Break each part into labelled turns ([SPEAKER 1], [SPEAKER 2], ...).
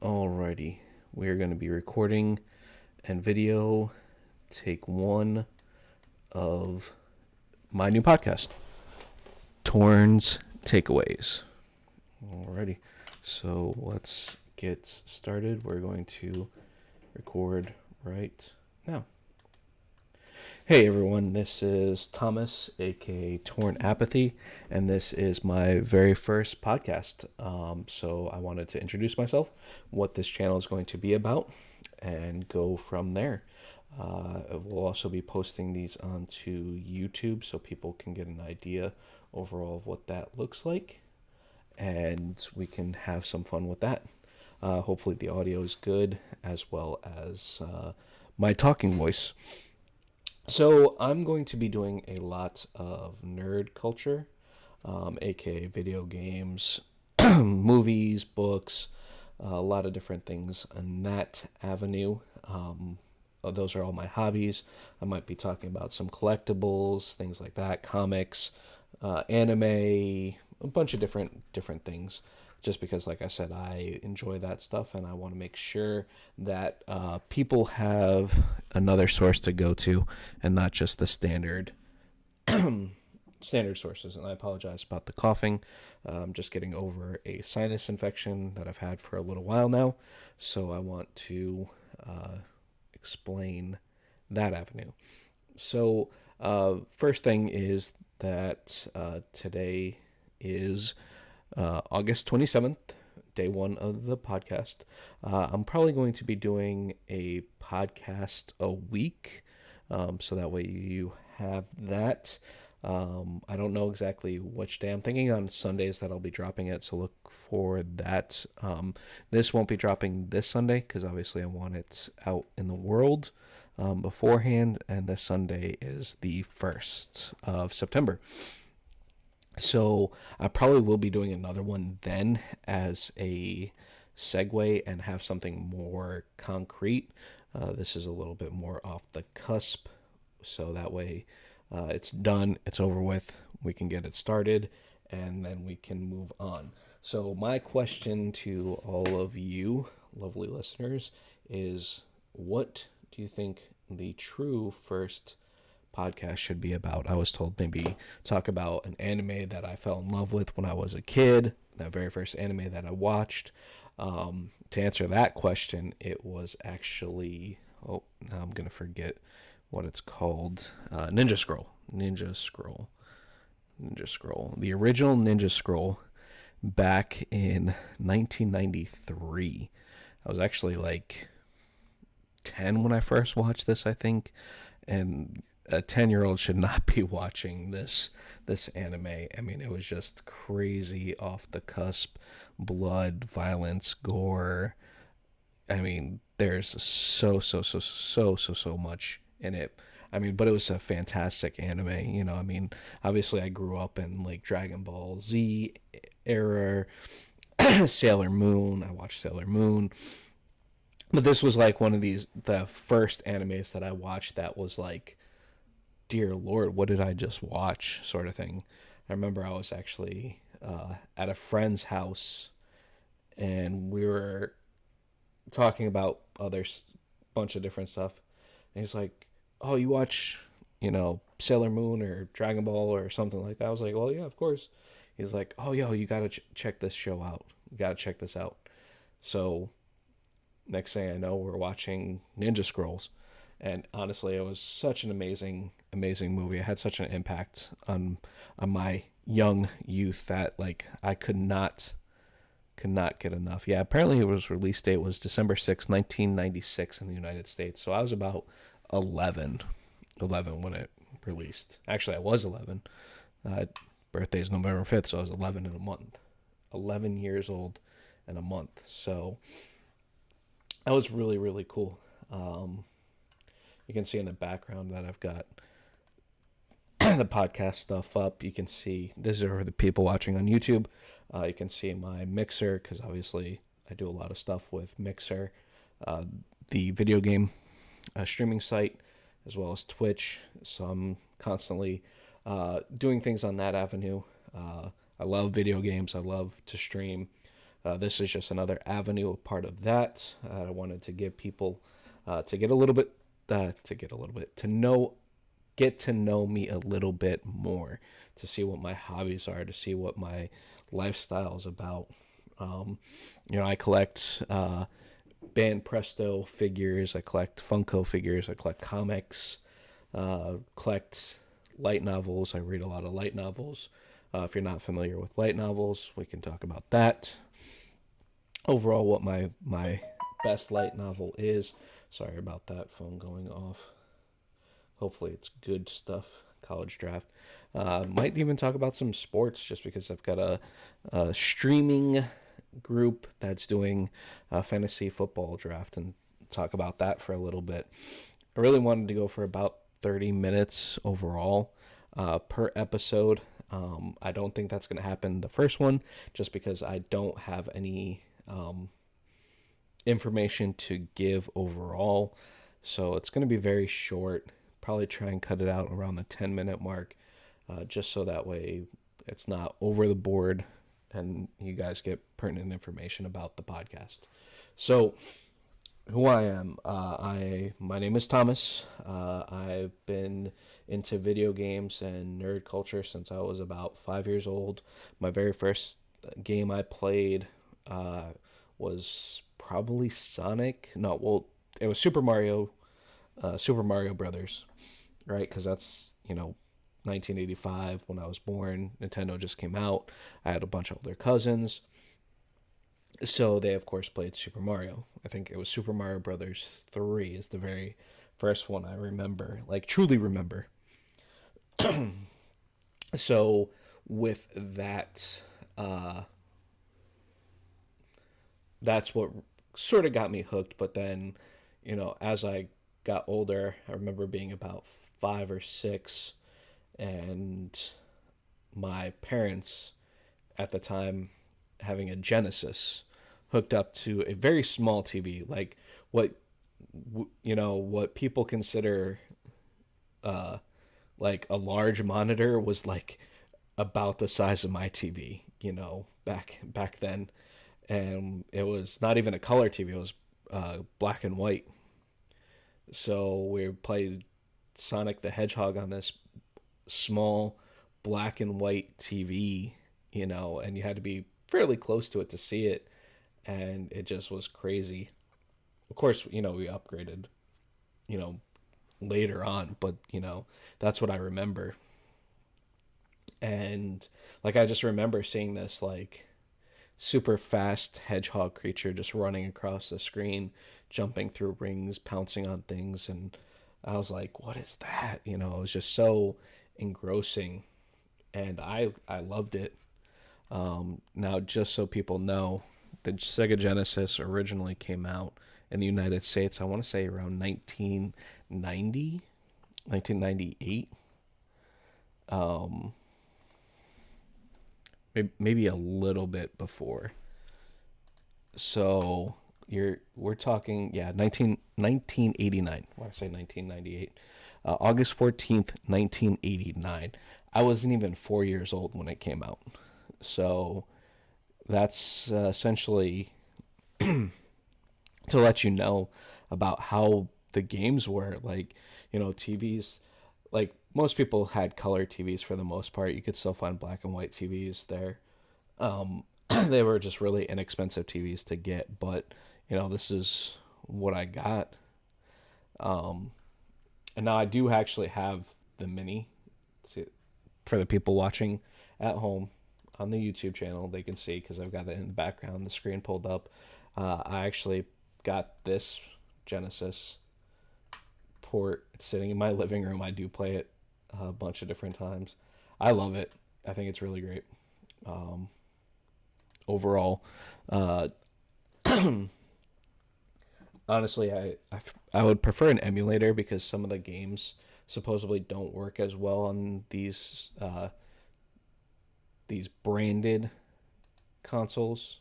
[SPEAKER 1] Alrighty, we're going to be recording and video take one of my new podcast, Torn's Takeaways. Alrighty, so let's get started. We're going to record right now. Hey everyone, this is Thomas, aka Torn Apathy, and this is my very first podcast. So I wanted to introduce myself, what this channel is going to be about, and go from there. We'll also be posting these onto YouTube so people can get an idea overall of what that looks like, and we can have some fun with that. Hopefully the audio is good, as well as my talking voice. So I'm going to be doing a lot of nerd culture, aka video games, movies, books, a lot of different things in that avenue. Those are all my hobbies. I might be talking about some collectibles, things like that, comics, anime, a bunch of different things. Just because, like I said, I enjoy that stuff, and I want to make sure that people have another source to go to, and not just the standard sources. And I apologize about the coughing. I'm just getting over a sinus infection that I've had for a little while now, so I want to explain that avenue. So, first thing is that today is August 27th, day one of the podcast. I'm probably going to be doing a podcast a week, so that way you have that. I don't know exactly which day. I'm thinking on Sundays that I'll be dropping it, so look for that. This won't be dropping this Sunday because obviously I want it out in the world beforehand, and this Sunday is the 1st of September. So I probably will be doing another one then as a segue and have something more concrete. This is a little bit more off the cusp, so that way it's done, it's over with, we can get it started, and then we can move on. So my question to all of you lovely listeners is, what do you think the true first podcast should be about? I was told maybe talk about an anime that I fell in love with when I was a kid, that very first anime that I watched. To answer that question, it was actually, oh, now I'm going to forget what it's called. Ninja Scroll. Ninja Scroll. Ninja Scroll. The original Ninja Scroll back in 1993. I was actually like 10 when I first watched this, I think. And a 10-year-old should not be watching this anime. I mean, it was just crazy, off the cusp, blood, violence, gore. I mean, there's so much in it. I mean, but it was a fantastic anime. I mean, obviously I grew up in like Dragon Ball Z era, Sailor Moon. I watched Sailor Moon. But this was like one of the first animes that I watched that was like, dear Lord, what did I just watch, sort of thing. I remember I was actually at a friend's house, and we were talking about other bunch of different stuff. And he's like, "Oh, you watch, Sailor Moon or Dragon Ball or something like that?" I was like, "Well, yeah, of course." He's like, "Oh, yo, you gotta check this show out. You gotta check this out." So next thing I know, we're watching Ninja Scrolls, and honestly, it was such an amazing movie. It had such an impact on my young youth that like I could not get enough. Yeah, apparently it was release date was December 6th, 1996 in the United States. So I was about 11 when it released. Actually, I was 11. Birthday is November 5th, so I was 11 in a month. 11 years old in a month. So that was really, really cool. You can see in the background that I've got the podcast stuff up. You can see, this is for the people watching on YouTube. You can see my Mixer, because obviously I do a lot of stuff with Mixer, the video game streaming site, as well as Twitch. So I'm constantly doing things on that avenue. I love video games. I love to stream. This is just another avenue, a part of that. I wanted to give people to get a little bit, to know, get to know me a little bit more, to see what my hobbies are, to see what my lifestyle is about. I collect Band Presto figures, I collect Funko figures, I collect comics, collect light novels. I read a lot of light novels. If you're not familiar with light novels, we can talk about that. Overall, what my best light novel is. Sorry about that phone going off. Hopefully, it's good stuff. College draft. Might even talk about some sports, just because I've got a streaming group that's doing a fantasy football draft, and talk about that for a little bit. I really wanted to go for about 30 minutes overall per episode. I don't think that's going to happen the first one, just because I don't have any information to give overall. So it's going to be very short. Probably try and cut it out around the 10-minute mark, just so that way it's not over the board and you guys get pertinent information about the podcast. So, who I am. My name is Thomas. I've been into video games and nerd culture since I was about 5 years old. My very first game I played was probably Sonic. No, well, it was Super Mario Brothers, right? Because that's 1985 when I was born. Nintendo just came out. I had a bunch of older cousins. So they, of course, played Super Mario. I think it was Super Mario Brothers 3 is the very first one I remember, like truly remember. So with that, that's what sort of got me hooked. But then, as I got older, I remember being about 5 or 6, and my parents at the time having a Genesis hooked up to a very small TV, like what what people consider like a large monitor was like about the size of my TV, back then, and it was not even a color TV; it was black and white. So we played Sonic the Hedgehog on this small black and white TV, and you had to be fairly close to it to see it, and it just was crazy. Of course, we upgraded, you know, later on, but that's what I remember. And like I just remember seeing this like super fast hedgehog creature just running across the screen, jumping through rings, pouncing on things, and I was like, "What is that?" It was just so engrossing, and I loved it. Now, just so people know, the Sega Genesis originally came out in the United States, I want to say around 1990, 1998. Maybe a little bit before. So we're talking, yeah, 1989. Why did I say 1998? August 14th, 1989. I wasn't even 4 years old when it came out. So that's essentially to let you know about how the games were. Like, TVs, like most people had color TVs for the most part. You could still find black and white TVs there. They were just really inexpensive TVs to get, but this is what I got. And now I do actually have the mini. See, for the people watching at home on the YouTube channel, they can see because I've got it in the background, the screen pulled up. I actually got this Genesis port sitting in my living room. I do play it a bunch of different times. I love it. I think it's really great. Overall, honestly, I would prefer an emulator because some of the games supposedly don't work as well on these branded consoles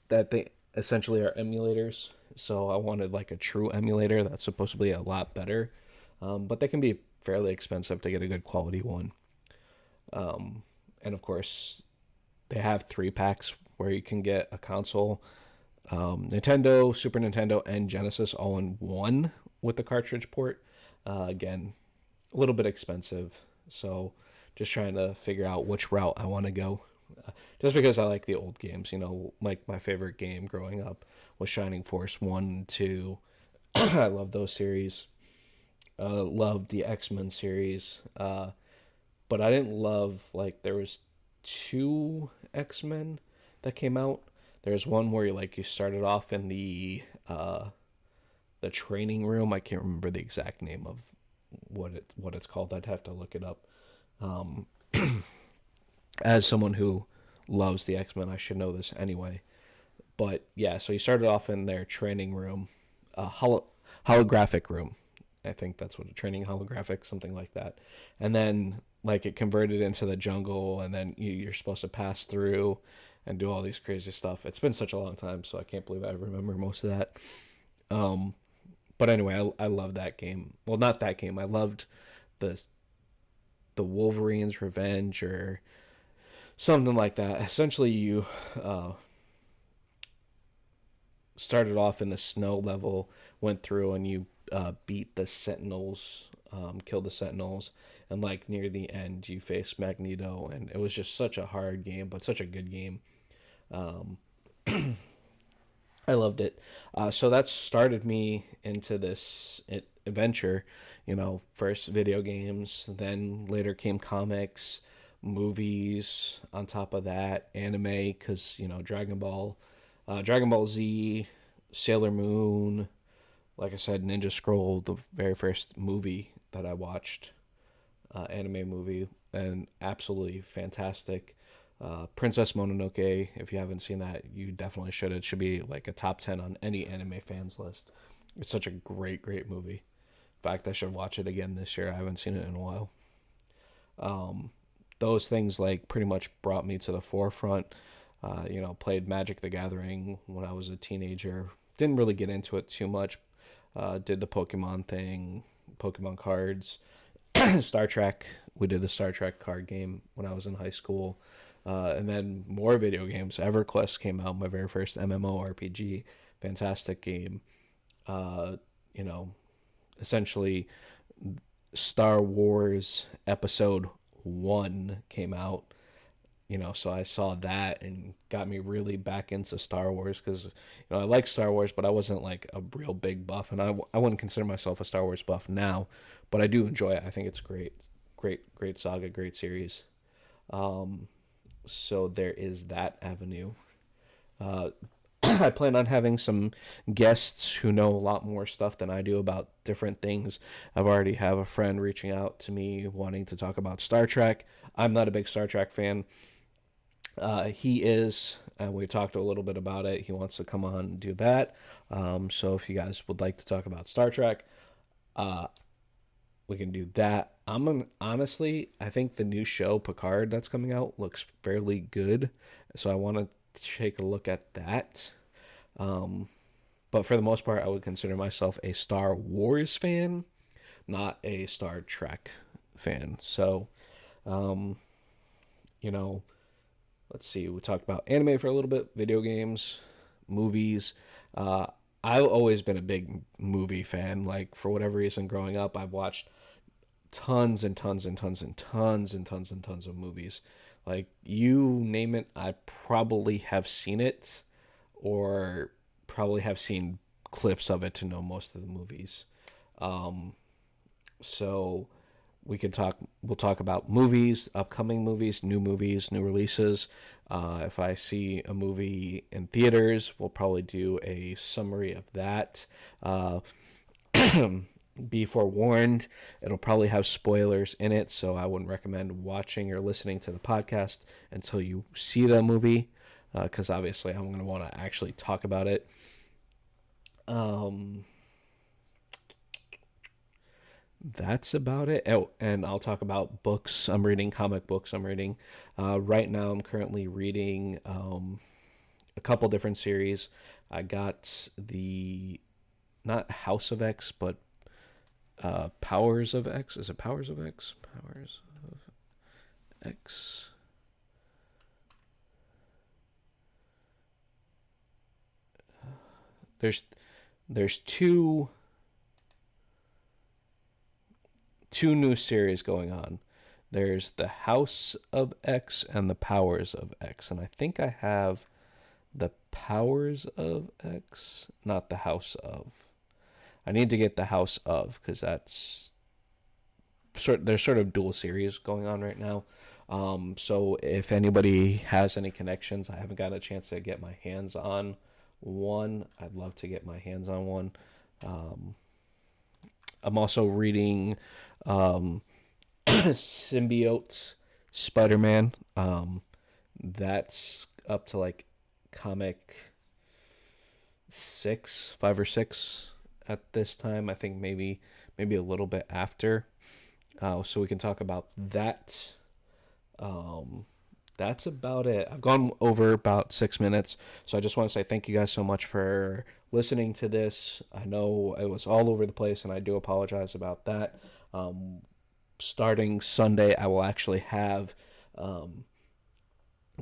[SPEAKER 1] that they essentially are emulators. So I wanted like a true emulator that's supposed to be a lot better, but they can be fairly expensive to get a good quality one. And of course, they have 3 packs where you can get a console, Nintendo, Super Nintendo, and Genesis all in one with the cartridge port. Again, a little bit expensive, so just trying to figure out which route I want to go. Just because I like the old games, like my favorite game growing up was Shining Force 1 and 2. I love those series. Loved the X-Men series. But I didn't love, like, there was 2 X-Men that came out. There's one where you started off in the training room. I can't remember the exact name of what it's called. I'd have to look it up. Um, as someone who loves the X-Men, I should know this anyway. But yeah, so you started off in their training room, holographic room. I think that's what a training holographic, something like that. And then it converted into the jungle, and then you're supposed to pass through and do all these crazy stuff. It's been such a long time, so I can't believe I remember most of that. Um, but anyway, I love that game. Well, not that game. I loved the the Wolverine's Revenge or something like that. Essentially, you uh, started off in the snow level, went through, and you beat the Sentinels, killed the Sentinels, and near the end, you faced Magneto, and it was just such a hard game, but such a good game. Um, I loved it. So that started me into this adventure. First video games, then later came comics, movies. On top of that, anime, because Dragon Ball Z, Sailor Moon. Like I said, Ninja Scroll, the very first movie that I watched, anime movie, and absolutely fantastic. Princess Mononoke, if you haven't seen that, you definitely should. It should be like a top 10 on any anime fans list. It's such a great, great movie. In fact, I should watch it again this year. I haven't seen it in a while. Um, those things pretty much brought me to the forefront. Played Magic the Gathering when I was a teenager. Didn't really get into it too much. Did the Pokemon thing, Pokemon cards, Star Trek. We did the Star Trek card game when I was in high school. And then more video games. EverQuest came out, my very first MMORPG. Fantastic game. Uh, you know, Essentially, Star Wars Episode 1 came out. So I saw that and got me really back into Star Wars because, I like Star Wars, but I wasn't a real big buff. And I wouldn't consider myself a Star Wars buff now, but I do enjoy it. I think it's great. Great, great saga, great series. Um, so there is that avenue. Uh, I plan on having some guests who know a lot more stuff than I do about different things. I've already have a friend reaching out to me wanting to talk about Star Trek. I'm not a big Star Trek fan. He is, and we talked a little bit about it. He wants to come on and do that. So if you guys would like to talk about Star Trek, uh, we can do that. Honestly, I think the new show Picard that's coming out looks fairly good, so I want to take a look at that. Um, but for the most part, I would consider myself a Star Wars fan, not a Star Trek fan. So, um, you know, let's see. We talked about anime for a little bit, video games, movies. Uh, I've always been a big movie fan. For whatever reason, growing up, I've watched tons and tons and tons and tons and tons and tons of movies. You name it, I probably have seen it or probably have seen clips of it to know most of the movies. Um, so we'll talk about movies, upcoming movies, new releases. If I see a movie in theaters, we'll probably do a summary of that. Uh, be forewarned, it'll probably have spoilers in it, so I wouldn't recommend watching or listening to the podcast until you see the movie, because obviously I'm going to want to actually talk about it. Um, that's about it. Oh, and I'll talk about books. I'm reading comic books. I'm reading. Right now, I'm currently reading a couple different series. I got the not House of X, but Powers of X. Is it Powers of X? Powers of X. there's two new series going on. There's the House of X and the Powers of X, and I think I have the Powers of X, not the House of. I need to get the House of, because there's sort of dual series going on right now. So if anybody has any connections, I haven't gotten a chance to get my hands on one. I'd love to get my hands on one. I'm also reading Symbiote Spider-Man. That's up to like comic 5 or 6 at this time. I think maybe a little bit after. So we can talk about that. That's about it. I've gone over about 6 minutes, so I just want to say thank you guys so much for listening to this. I know it was all over the place, and I do apologize about that. Starting Sunday, I will actually have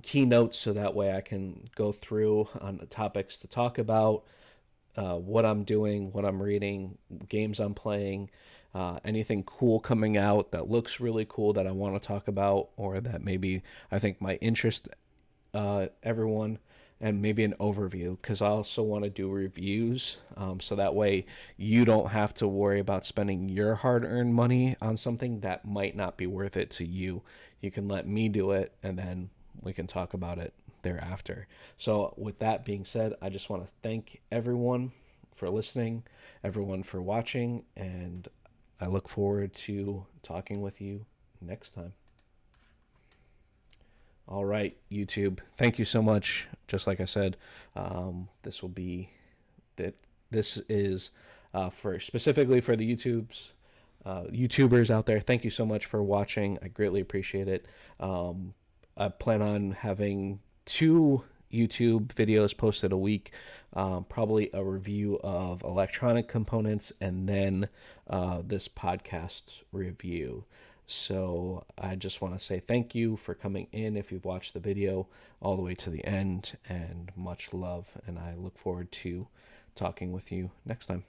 [SPEAKER 1] keynotes, so that way I can go through on the topics to talk about, what I'm doing, what I'm reading, games I'm playing, anything cool coming out that looks really cool that I want to talk about, or that maybe I think might interest everyone, and maybe an overview, because I also want to do reviews, so that way you don't have to worry about spending your hard-earned money on something that might not be worth it to you. You can let me do it, and then we can talk about it thereafter. So with that being said, I just want to thank everyone for listening, everyone for watching, and I look forward to talking with you next time. All right, YouTube. Thank you so much. Just like I said, this will be that. This is for specifically for the YouTubers out there. Thank you so much for watching. I greatly appreciate it. I plan on having 2 YouTube videos posted a week, probably a review of electronic components, and then this podcast review. So I just want to say thank you for coming in if you've watched the video all the way to the end, and much love, and I look forward to talking with you next time.